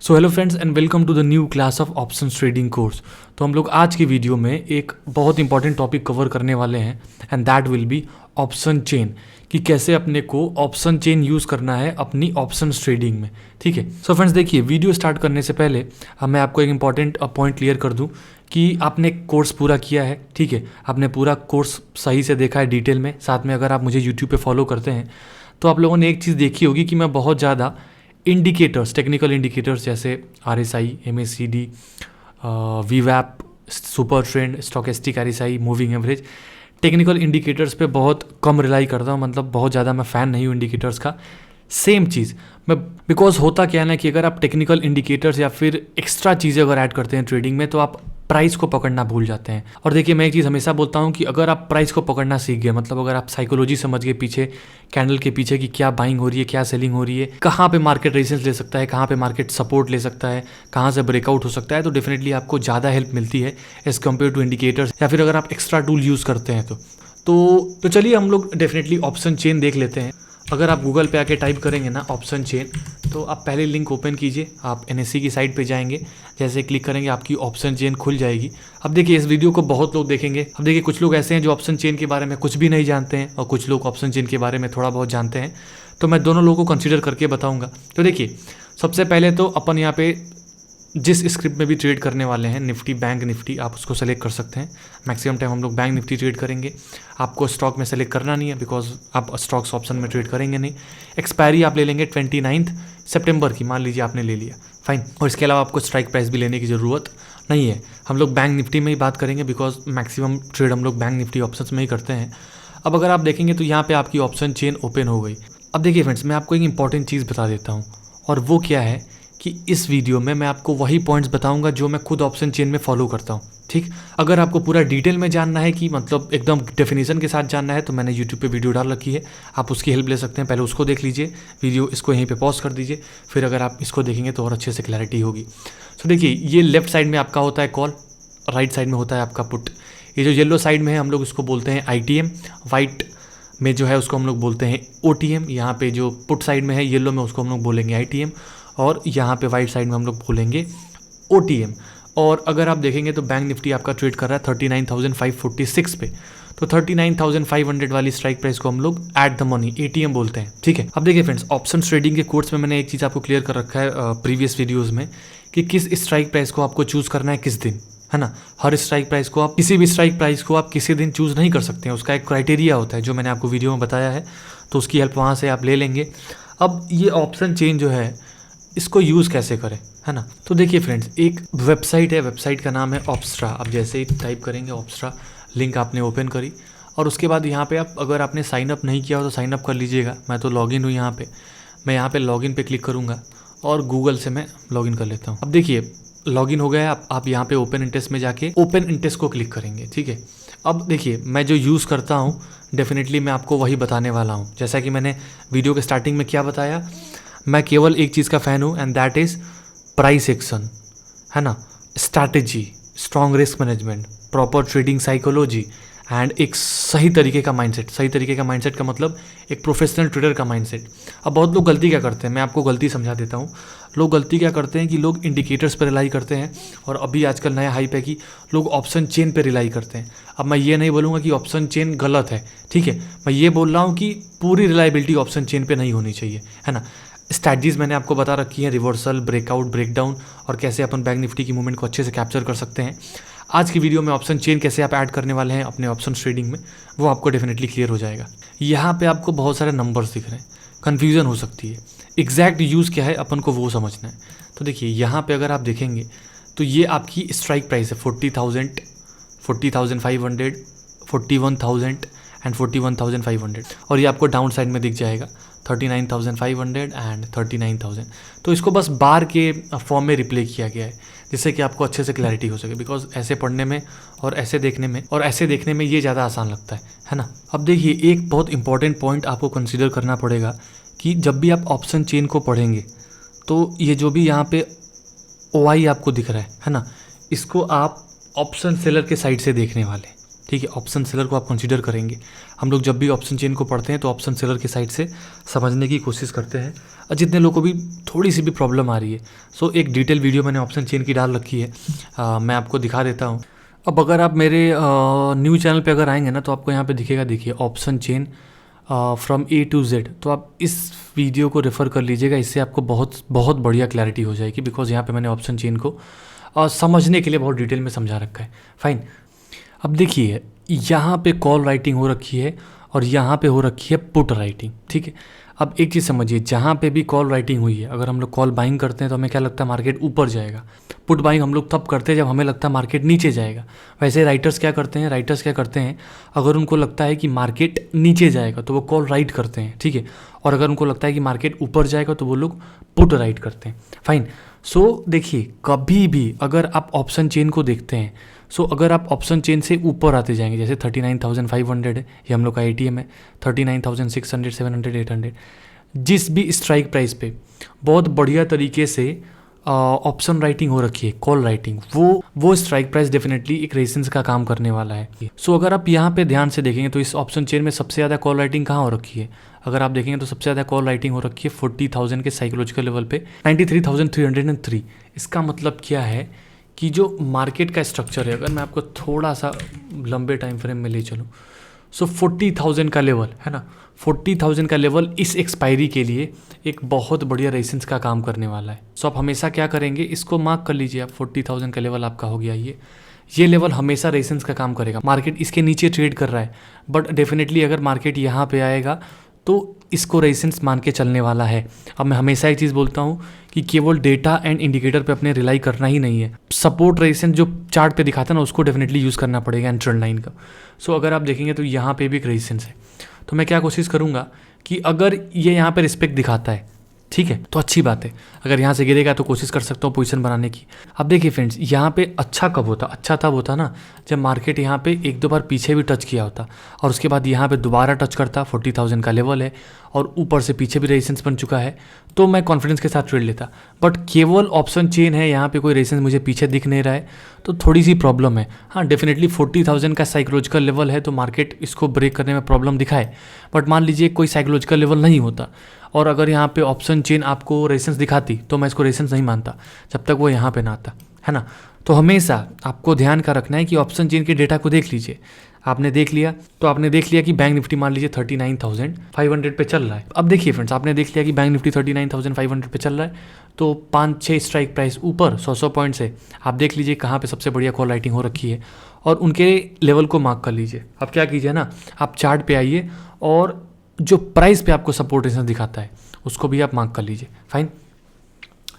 So hello friends and welcome to the new class of option trading course. तो हम लोग आज की वीडियो में एक बहुत इंपॉर्टेंट टॉपिक कवर करने वाले हैं and that will be option chain, कि कैसे अपने को ऑप्शन चेन यूज़ करना है अपनी ऑप्शन ट्रेडिंग में। ठीक है, सो फ्रेंड्स देखिए, वीडियो स्टार्ट करने से पहले मैं आपको एक इंपॉर्टेंट पॉइंट क्लियर कर दूं कि आपने कोर्स पूरा किया है। ठीक है, आपने पूरा कोर्स सही से देखा है डिटेल में। साथ में अगर आप मुझे यूट्यूब पे फॉलो करते हैं तो आप लोगों ने एक चीज़ देखी होगी कि मैं बहुत ज़्यादा इंडिकेटर्स, टेक्निकल इंडिकेटर्स जैसे RSI, MACD, VWAP, super trend, stochastic RSI, moving average, technical indicators पे बहुत कम रिलाई करता हूँ। मतलब बहुत ज़्यादा मैं फ़ैन नहीं हूँ इंडिकेटर्स का। सेम चीज़ मैं, बिकॉज होता क्या है ना कि अगर आप टेक्निकल इंडिकेटर्स या फिर एक्स्ट्रा चीज़ें अगर ऐड करते हैं ट्रेडिंग में तो आप प्राइस को पकड़ना भूल जाते हैं। और देखिए, मैं एक चीज़ हमेशा बोलता हूँ कि अगर आप प्राइस को पकड़ना सीख गए, मतलब अगर आप साइकोलॉजी समझ गए पीछे कैंडल के पीछे कि क्या बाइंग हो रही है, क्या सेलिंग हो रही है, कहाँ पे मार्केट रेजिस्टेंस ले सकता है, कहाँ पे मार्केट सपोर्ट ले सकता है, कहाँ से ब्रेकआउट हो सकता है, तो डेफिनेटली आपको ज़्यादा हेल्प मिलती है एज़ कम्पेयर टू इंडिकेटर्स। या फिर अगर आप एक्स्ट्रा टूल यूज़ करते हैं तो चलिए हम लोग डेफिनेटली ऑप्शन चेन देख लेते हैं। अगर आप गूगल पे आके टाइप करेंगे ना ऑप्शन चेन, तो आप पहले लिंक ओपन कीजिए, आप NSE की साइट पे जाएंगे, जैसे क्लिक करेंगे आपकी ऑप्शन चेन खुल जाएगी। अब देखिए, इस वीडियो को बहुत लोग देखेंगे। अब देखिए, कुछ लोग ऐसे हैं जो ऑप्शन चेन के बारे में कुछ भी नहीं जानते हैं और कुछ लोग ऑप्शन चेन के बारे में थोड़ा बहुत जानते हैं। तो मैं दोनों लोगों को कंसिडर करके बताऊँगा। तो देखिए, सबसे पहले तो अपन यहाँ पे जिस स्क्रिप्ट में भी ट्रेड करने वाले हैं, निफ्टी, बैंक निफ्टी, आप उसको सेलेक्ट कर सकते हैं। मैक्सिमम टाइम हम लोग बैंक निफ्टी ट्रेड करेंगे। आपको स्टॉक में सेलेक्ट करना नहीं है, बिकॉज आप स्टॉक्स ऑप्शन में ट्रेड करेंगे नहीं। एक्सपायरी आप ले लेंगे 29 सितंबर की, मान लीजिए आपने ले लिया, फाइन। और इसके अलावा आपको स्ट्राइक प्राइस भी लेने की ज़रूरत नहीं है। हम लोग बैंक निफ्टी में ही बात करेंगे, बिकॉज मैक्सिमम ट्रेड हम लोग बैंक निफ्टी ऑप्शन में ही करते हैं। अब अगर आप देखेंगे तो यहाँ पर आपकी ऑप्शन चेन ओपन हो गई। अब देखिए फ्रेंड्स, मैं आपको एक इंपॉर्टेंट चीज़ बता देता हूँ, और वो क्या है कि इस वीडियो में मैं आपको वही पॉइंट्स बताऊंगा जो मैं खुद ऑप्शन चेन में फॉलो करता हूँ। ठीक, अगर आपको पूरा डिटेल में जानना है कि मतलब एकदम डेफिनेशन के साथ जानना है तो मैंने यूट्यूब पे वीडियो डाल रखी है, आप उसकी हेल्प ले सकते हैं। पहले उसको देख लीजिए वीडियो, इसको यहीं पे पॉज कर दीजिए, फिर अगर आप इसको देखेंगे तो और अच्छे से क्लैरिटी होगी। सो देखिए, ये लेफ्ट साइड में आपका होता है कॉल, राइट साइड में होता है आपका पुट। ये जो येलो साइड में है हम लोग इसको बोलते हैं ITM, वाइट में जो है उसको हम लोग बोलते हैं OTM। यहाँ पे जो पुट साइड में है येलो में उसको हम लोग बोलेंगे ITM, और यहाँ पे वाइट साइड में हम लोग बोलेंगे OTM। और अगर आप देखेंगे तो बैंक निफ्टी आपका ट्रेड कर रहा है 39,546 पे, तो 39,500 वाली स्ट्राइक प्राइस को हम लोग एट द मनी ATM बोलते हैं। ठीक है, अब देखिए फ्रेंड्स, ऑप्शन ट्रेडिंग के कोर्स में मैंने एक चीज़ आपको क्लियर कर रखा है प्रीवियस वीडियोज़ में, कि किस स्ट्राइक प्राइस को आपको चूज़ करना है किस दिन, है ना। हर स्ट्राइक प्राइस को आप, किसी भी स्ट्राइक प्राइस को आप किसी दिन चूज़ नहीं कर सकते हैं। उसका एक क्राइटेरिया होता है जो मैंने आपको वीडियो में बताया है, तो उसकी हेल्प वहाँ से आप ले लेंगे। अब ये ऑप्शन चेन जो है इसको यूज़ कैसे करें, है ना। तो देखिए फ्रेंड्स, एक वेबसाइट है, वेबसाइट का नाम है ऑप्स्ट्रा। आप जैसे ही टाइप करेंगे ऑप्स्ट्रा, लिंक आपने ओपन करी, और उसके बाद यहाँ पे आप, अगर आपने साइन अप नहीं किया हो तो साइन अप कर लीजिएगा। मैं तो लॉगिन हूँ यहाँ पे, मैं यहाँ पे लॉगिन पे क्लिक करूँगा और गूगल से मैं लॉगिन कर लेता हूँ। अब देखिए, लॉगिन हो गया है। आप यहाँ पे ओपन इंटरेस्ट में जाके ओपन इंटरेस्ट को क्लिक करेंगे। ठीक है, अब देखिए, मैं जो यूज़ करता हूँ डेफिनेटली मैं आपको वही बताने वाला हूँ। जैसा कि मैंने वीडियो के स्टार्टिंग में क्या बताया, मैं केवल एक चीज़ का फ़ैन हूँ and that is price action, है ना, strategy, strong risk management, proper trading psychology and एक सही तरीके का माइंडसेट। सही तरीके का माइंडसेट का मतलब एक प्रोफेशनल ट्रेडर का माइंडसेट। अब बहुत लोग गलती क्या करते हैं, मैं आपको गलती समझा देता हूँ। लोग गलती क्या करते हैं कि लोग इंडिकेटर्स पर रिलाई करते हैं, और अभी आजकल नया हाइप है कि लोग ऑप्शन चेन पे रिलाई करते हैं। अब मैं ये नहीं बोलूँगा कि ऑप्शन चेन गलत है, ठीक है, मैं ये बोल रहा हूँ कि पूरी रिलायबिलिटी ऑप्शन चेन पे नहीं होनी चाहिए, है ना। स्ट्रैटेजीज मैंने आपको बता रखी है, रिवर्सल, ब्रेकआउट, ब्रेकडाउन, और कैसे अपन बैंक निफ्टी की मूवमेंट को अच्छे से कैप्चर कर सकते हैं। आज की वीडियो में ऑप्शन चेन कैसे आप ऐड करने वाले हैं अपने ऑप्शन ट्रेडिंग में, वो आपको डेफिनेटली क्लियर हो जाएगा। यहाँ पे आपको बहुत सारे नंबर्स दिख रहे हैं, कन्फ्यूज़न हो सकती है, एग्जैक्ट यूज़ क्या है अपन को वो समझना है। तो देखिए, यहाँ पे अगर आप देखेंगे तो ये आपकी स्ट्राइक प्राइस है 40,000, 40,500, 41,000 एंड 41,500, और ये आपको डाउन साइड में दिख जाएगा 39,500 एंड 39,000। तो इसको बस बार के फॉर्म में रिप्ले किया गया है, जिससे कि आपको अच्छे से क्लैरिटी हो सके, बिकॉज ऐसे पढ़ने में और ऐसे देखने में ये ज़्यादा आसान लगता है ना। अब देखिए, एक बहुत इंपॉर्टेंट पॉइंट आपको कंसीडर करना पड़ेगा कि जब भी आप ऑप्शन चेन को पढ़ेंगे तो ये जो भी यहाँ पे OI आपको दिख रहा है ना, इसको आप ऑप्शन सेलर के साइड से देखने वाले, ठीक है, ऑप्शन सेलर को आप कंसीडर करेंगे। हम लोग जब भी ऑप्शन चेन को पढ़ते हैं तो ऑप्शन सेलर की साइड से समझने की कोशिश करते हैं, और जितने लोगों को भी थोड़ी सी भी प्रॉब्लम आ रही है, सो एक डिटेल वीडियो मैंने ऑप्शन चेन की डाल रखी है, मैं आपको दिखा देता हूँ। अब अगर आप मेरे न्यू चैनल पे अगर आएंगे ना, तो आपको यहाँ पे दिखेगा, देखिए option chain from A to Z. तो आप इस वीडियो को रेफ़र कर लीजिएगा, इससे आपको बहुत बहुत बढ़िया क्लैरिटी हो जाएगी, बिकॉज यहाँ पे मैंने ऑप्शन चेन को समझने के लिए बहुत डिटेल में समझा रखा है। फाइन, अब देखिए यहाँ पे कॉल राइटिंग हो रखी है और यहाँ पे हो रखी है पुट राइटिंग। ठीक है, अब एक चीज़ समझिए, जहाँ पे भी कॉल राइटिंग हुई है, अगर हम लोग कॉल बाइंग करते हैं तो हमें क्या लगता है, मार्केट ऊपर जाएगा। पुट बाइंग हम लोग तब करते हैं जब हमें लगता है मार्केट नीचे जाएगा। वैसे राइटर्स क्या करते हैं, अगर उनको लगता है कि मार्केट नीचे जाएगा तो वो कॉल राइट करते हैं। ठीक है, और अगर उनको लगता है कि मार्केट ऊपर जाएगा तो वो लोग पुट राइट करते हैं। फाइन, सो देखिए कभी भी अगर आप ऑप्शन चेन को देखते हैं, सो अगर आप ऑप्शन चेन से ऊपर आते जाएंगे, जैसे 39,500 है, ये हम लोग का ATM है, 39,600, 700, 800, जिस भी स्ट्राइक प्राइस पे बहुत बढ़िया तरीके से ऑप्शन राइटिंग हो रखी है, कॉल राइटिंग, वो स्ट्राइक प्राइस डेफिनेटली एक रेजिस्टेंस का काम करने वाला है। सो अगर आप यहाँ पे ध्यान से देखेंगे तो इस ऑप्शन चेन में सबसे ज़्यादा कॉल राइटिंग कहाँ हो रखी है, अगर आप देखेंगे तो सबसे ज़्यादा कॉल राइटिंग हो रखी है 40,000 के साइकोलॉजिकल लेवल पे, 93,303। इसका मतलब क्या है कि जो मार्केट का स्ट्रक्चर है, अगर मैं आपको थोड़ा सा लंबे टाइम फ्रेम में ले चलूँ, सो 40,000 का लेवल है ना, 40,000 का लेवल इस एक्सपायरी के लिए एक बहुत बढ़िया रेजिस्टेंस का काम करने वाला है। सो आप हमेशा क्या करेंगे, इसको मार्क कर लीजिए आप, 40,000 का लेवल आपका हो गया, ये लेवल हमेशा रेजिस्टेंस का काम करेगा। मार्केट इसके नीचे ट्रेड कर रहा है, बट डेफिनेटली अगर मार्केट यहाँ पे आएगा तो इसको रेजिस्टेंस मान के चलने वाला है। अब मैं हमेशा एक चीज़ बोलता हूँ कि केवल डेटा एंड इंडिकेटर पे अपने रिलाई करना ही नहीं है, सपोर्ट रेजिस्टेंस जो चार्ट पे दिखाता है ना, उसको डेफिनेटली यूज़ करना पड़ेगा, एंड ट्रेंड लाइन का। सो अगर आप देखेंगे तो यहाँ पे भी एक रेजिस्टेंस है, तो मैं क्या कोशिश करूँगा कि अगर ये यहाँ पे रिस्पेक्ट दिखाता है, ठीक है, तो अच्छी बात है। अगर यहाँ से गिरेगा तो कोशिश कर सकता हूँ पोजीशन बनाने की। अब देखिए फ्रेंड्स, यहाँ पे अच्छा कब होता, अच्छा तब होता ना जब मार्केट यहाँ पे एक दो बार पीछे भी टच किया होता और उसके बाद यहाँ पे दोबारा टच करता, 40,000 का लेवल है और ऊपर से पीछे भी रेजिस्टेंस बन चुका है, तो मैं कॉन्फिडेंस के साथ ट्रेड लेता। बट केवल ऑप्शन चेन है, यहाँ पे कोई रेजिस्टेंस मुझे पीछे दिख नहीं रहा है, तो थोड़ी सी प्रॉब्लम है। हाँ, डेफिनेटली 40,000 का साइकोलॉजिकल लेवल है, तो मार्केट इसको ब्रेक करने में प्रॉब्लम दिखाए। बट मान लीजिए कोई साइकोलॉजिकल लेवल नहीं होता और अगर यहाँ पे ऑप्शन चेन आपको रेजिस्टेंस दिखाती, तो मैं इसको रेजिस्टेंस नहीं मानता जब तक वो यहाँ पे ना आता, है ना। तो हमेशा आपको ध्यान का रखना है कि ऑप्शन चेन के डेटा को देख लीजिए। आपने देख लिया तो आपने देख लिया कि बैंक निफ्टी मान लीजिए 39,500 पे चल रहा है। अब देखिए फ्रेंड्स, आपने देख लिया कि बैंक निफ्टी 39,500 पे चल रहा है, तो 5-6 स्ट्राइक प्राइस ऊपर 100 पॉइंट से आप देख लीजिए कहाँ पे सबसे बढ़िया कॉल राइटिंग हो रखी है और उनके लेवल को मार्क कर लीजिए। अब क्या कीजिए ना, आप चार्ट पे आइए और जो प्राइस पे आपको सपोर्ट रेजिस्टेंस दिखाता है उसको भी आप मार्क कर लीजिए। फाइन,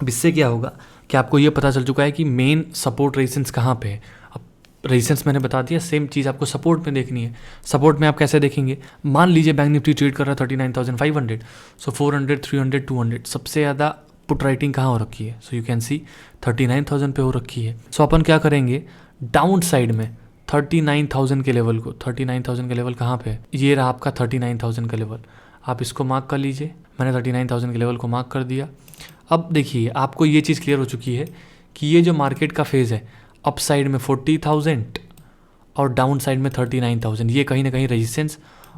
अब इससे क्या होगा कि आपको ये पता चल चुका है कि मेन सपोर्ट रेजिस्टेंस कहाँ पे है। अब रेजिस्टेंस मैंने बता दिया, सेम चीज़ आपको सपोर्ट में देखनी है। सपोर्ट में आप कैसे देखेंगे, मान लीजिए बैंक निफ्टी ट्रेड कर रहा है 39,500, सो 400, 300, 200 सबसे ज़्यादा पुट राइटिंग कहाँ हो रखी है, सो यू कैन सी 39,000 पे हो रखी है। सो अपन क्या करेंगे, डाउन साइड में 39,000 के लेवल को, 39,000 का लेवल कहाँ पे है, ये रहा आपका 39,000 का लेवल, आप इसको मार्क कर लीजिए। मैंने 39,000 के लेवल को मार्क कर दिया। अब देखिए आपको ये चीज़ क्लियर हो चुकी है कि ये जो मार्केट का फेज़ है, अप साइड में 40,000 और डाउन साइड में 39,000, ये कहीं ना कहीं रेजिस्टेंस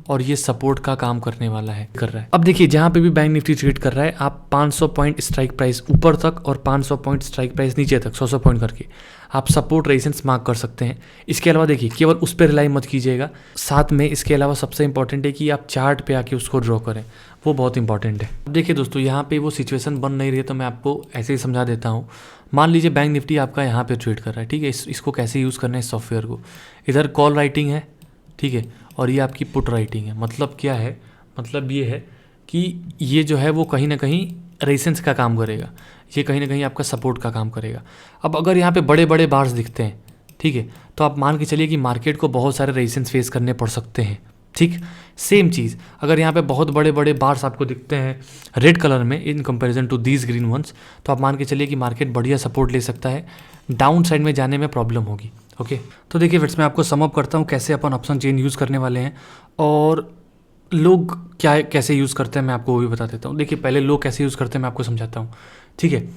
और ये सपोर्ट का काम करने वाला है, कर रहा है। अब देखिए जहाँ पे भी बैंक निफ्टी ट्रेड कर रहा है, आप 500 पॉइंट स्ट्राइक प्राइस ऊपर तक और 500 पॉइंट स्ट्राइक प्राइस नीचे तक 100 पॉइंट करके आप सपोर्ट रेजिस्टेंस मार्क कर सकते हैं। इसके अलावा देखिए केवल उस पर रिलाई मत कीजिएगा, साथ में इसके अलावा सबसे इंपॉर्टेंट है कि आप चार्ट पे आके उसको ड्रॉ करें, वो बहुत इंपॉर्टेंट है। अब देखिए दोस्तों, यहाँ पे वो सिचुएशन बन नहीं रही है तो मैं आपको ऐसे ही समझा देता हूँ। मान लीजिए बैंक निफ्टी आपका यहाँ पे ट्रेड कर रहा है, ठीक है, इसको कैसे यूज़ करना है इस सॉफ्टवेयर को। इधर कॉल राइटिंग है, ठीक है, और ये आपकी पुट राइटिंग है। मतलब क्या है, मतलब ये है कि ये जो है वो कहीं ना कहीं रेजिस्टेंस का काम करेगा, ये कहीं ना कहीं आपका सपोर्ट का काम करेगा। अब अगर यहाँ पे बड़े बड़े बार्स दिखते हैं, ठीक है, तो आप मान के चलिए कि मार्केट को बहुत सारे रेजिस्टेंस फेस करने पड़ सकते हैं। ठीक, सेम चीज़ अगर यहाँ पे बहुत बड़े बड़े बार्स आपको दिखते हैं रेड कलर में in comparison to these green ones, तो आप मान के चलिए कि मार्केट बढ़िया सपोर्ट ले सकता है, डाउन साइड में जाने में प्रॉब्लम होगी। ओके, तो देखिए फ्रेंड्स, मैं आपको सम अप करता हूँ कैसे अपन ऑप्शन चेन यूज़ करने वाले हैं और लोग क्या कैसे यूज़ करते हैं मैं आपको वो भी बता देता हूँ। देखिए पहले लोग कैसे यूज़ करते हैं मैं आपको समझाता हूँ, ठीक है।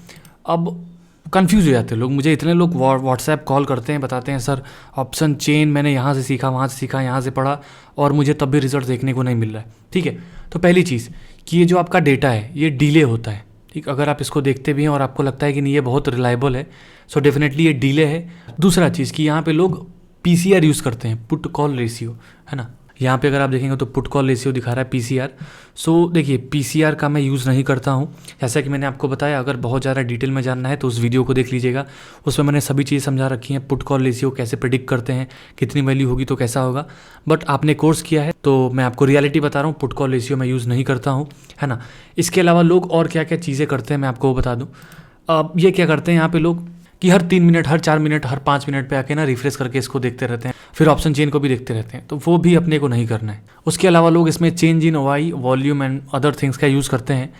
अब कंफ्यूज हो जाते हैं लोग। मुझे इतने लोग व्हाट्सएप कॉल करते हैं, बताते हैं सर ऑप्शन चेन मैंने यहाँ से सीखा, वहाँ से सीखा, यहाँ से पढ़ा और मुझे तब भी रिजल्ट देखने को नहीं मिल रहा है। ठीक है, तो पहली चीज़ कि ये जो आपका डेटा है ये डिले होता है। ठीक, अगर आप इसको देखते भी हैं और आपको लगता है कि नहीं ये बहुत रिलायबल है, सो डेफिनेटली ये डिले है। दूसरा चीज़ कि यहाँ पे लोग पीसीआर यूज़ करते हैं, पुट कॉल रेशियो, है ना। यहाँ पे अगर आप देखेंगे तो पुट कॉल रेशियो दिखा रहा है पीसीआर। सो देखिए पीसीआर का मैं यूज़ नहीं करता हूँ, जैसा कि मैंने आपको बताया। अगर बहुत ज़्यादा डिटेल में जानना है तो उस वीडियो को देख लीजिएगा, उसमें मैंने सभी चीज़ें समझा रखी हैं। पुट कॉल रेशियो कैसे प्रिडिक्ट करते हैं, कितनी वैल्यू होगी तो कैसा होगा। बट आपने कोर्स किया है तो मैं आपको रियलिटी बता रहा हूँ, पुट कॉल रेशियो मैं यूज़ नहीं करता हूँ, है ना। इसके अलावा लोग और क्या क्या चीज़ें करते हैं मैं आपको बता दूँ। ये क्या करते हैं यहाँ पे लोग कि हर 3 मिनट, हर 4 मिनट, हर 5 मिनट पे आके ना रिफ्रेश करके इसको देखते रहते हैं, फिर ऑप्शन चेन को भी देखते रहते हैं, तो वो भी अपने को नहीं करना है। उसके अलावा लोग इसमें change in Y, volume and other things का यूज़ करते हैं।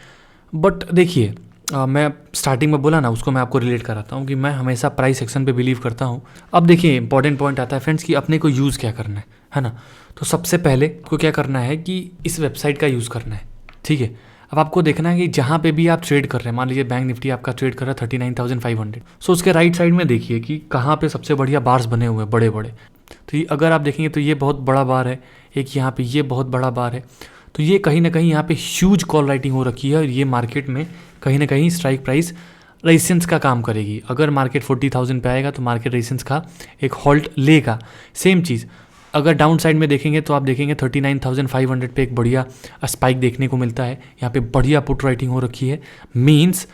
बट देखिए मैं स्टार्टिंग में बोला ना, उसको मैं आपको रिलेट कराता हूँ कि मैं हमेशा प्राइस सेक्शन पे बिलीव करता हूँ। अब देखिए इंपॉर्टेंट पॉइंट आता है फ्रेंड्स कि अपने को यूज़ क्या करना है ना। तो सबसे पहले आपको क्या करना है कि इस वेबसाइट का यूज़ करना है। ठीक है, अब आपको देखना है कि जहाँ पे भी आप ट्रेड कर रहे हैं, मान लीजिए बैंक निफ्टी आपका ट्रेड कर रहा है 39,500, सो उसके राइट साइड में देखिए कि कहाँ पे सबसे बढ़िया बार्स बने हुए हैं बड़े बड़े। तो ये अगर आप देखेंगे तो ये बहुत बड़ा बार है, एक यहाँ पे ये बहुत बड़ा बार है। तो ये कहीं ना कहीं यहाँ पे ह्यूज कॉल राइटिंग हो रखी है और ये मार्केट में कहीं ना कहीं स्ट्राइक प्राइस रेजिस्टेंस का काम करेगी। अगर मार्केट 40,000 पे आएगा तो मार्केट रेजिस्टेंस का एक हॉल्ट लेगा। सेम चीज़ अगर डाउन साइड में देखेंगे तो आप देखेंगे 39,500 पे एक बढ़िया स्पाइक देखने को मिलता है। यहाँ पे बढ़िया पुट राइटिंग हो रखी है, मीन्स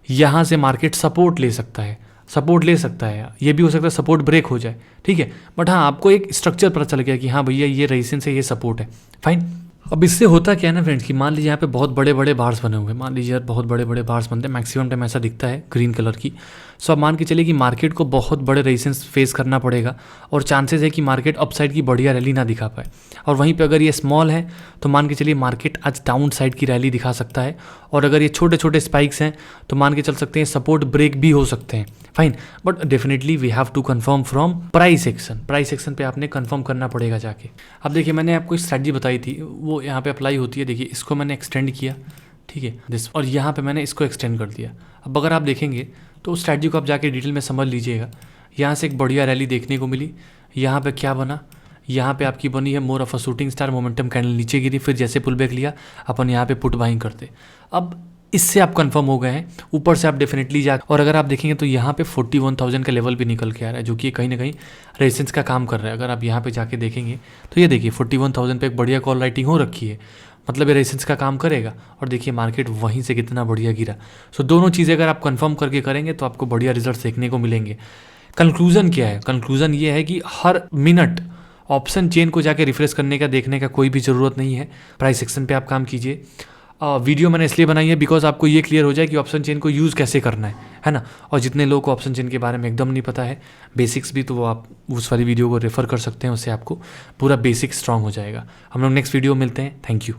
यहाँ से मार्केट सपोर्ट ले सकता है, सपोर्ट ले सकता है। ये भी हो सकता है सपोर्ट ब्रेक हो जाए, ठीक है। बट हाँ, आपको एक स्ट्रक्चर पता चल गया कि हाँ भैया ये रेजिस्टेंस है, ये सपोर्ट है, फाइन। अब इससे होता क्या है ना फ्रेंड्स कि मान लीजिए यहाँ पे बहुत बड़े बड़े बार्स बने हुए हैं, मान लीजिए यार बहुत बड़े बड़े बार्स बनते हैं, मैक्सिमम टाइम ऐसा दिखता है ग्रीन कलर की। सो अब मान के चलिए कि मार्केट को बहुत बड़े रेजिस्टेंस फेस करना पड़ेगा और चांसेस है कि मार्केट अपसाइड की बढ़िया रैली ना दिखा पाए। और वहीं पे अगर ये स्मॉल है तो मान के चलिए मार्केट आज डाउन साइड की रैली दिखा सकता है। और अगर ये छोटे छोटे स्पाइक्स हैं तो मान के चल सकते हैं सपोर्ट ब्रेक भी हो सकते हैं, fine. But definitely we have to confirm from price action. Price action पे आपने कंफर्म करना पड़ेगा जाके। अब देखिए मैंने आपको स्ट्रैटेजी बताई थी, वो यहाँ पे अप्लाई होती है। देखिए इसको मैंने एक्सटेंड किया, ठीक है, दिस, और यहाँ पे मैंने इसको एक्सटेंड कर दिया। अब अगर आप देखेंगे तो स्ट्रैटेजी को आप जाके डिटेल में समझ लीजिएगा। यहाँ से एक बढ़िया रैली देखने को मिली, यहाँ पे क्या बना, यहाँ पे आपकी बनी है more of a shooting star, momentum candle नीचे गिरी, फिर जैसे पुल बैक लिया अपन यहाँ पे पुट बाइंग करते। अब इससे आप कंफर्म हो गए हैं, ऊपर से आप डेफिनेटली जा, और अगर आप देखेंगे तो यहाँ पे 41,000 का लेवल भी निकल के आ रहा है, जो कि कहीं ना कहीं रेजिस्टेंस का काम कर रहा है। अगर आप यहाँ पे जाके देखेंगे तो ये देखिए 41,000 पे एक बढ़िया कॉल राइटिंग हो रखी है, मतलब ये रेजिस्टेंस का काम करेगा। और देखिए मार्केट वहीं से कितना बढ़िया गिरा। सो दोनों चीज़ें अगर आप कंफर्म करके करेंगे तो आपको बढ़िया रिजल्ट देखने को मिलेंगे। कंक्लूजन क्या है? कंक्लूजन ये है कि हर मिनट ऑप्शन चेन को जाके रिफ्रेश करने का, देखने का कोई भी ज़रूरत नहीं है। प्राइस सेक्शन पे आप काम कीजिए। वीडियो मैंने इसलिए बनाई है बिकॉज आपको ये क्लियर हो जाए कि ऑप्शन चेन को यूज़ कैसे करना है ना। और जितने लोगों को ऑप्शन चेन के बारे में एकदम नहीं पता है, बेसिक्स भी, तो वो आप उस वाली वीडियो को रेफर कर सकते हैं, उससे आपको पूरा बेसिक स्ट्रांग हो जाएगा। हम लोग नेक्स्ट वीडियो मिलते हैं। Thank you.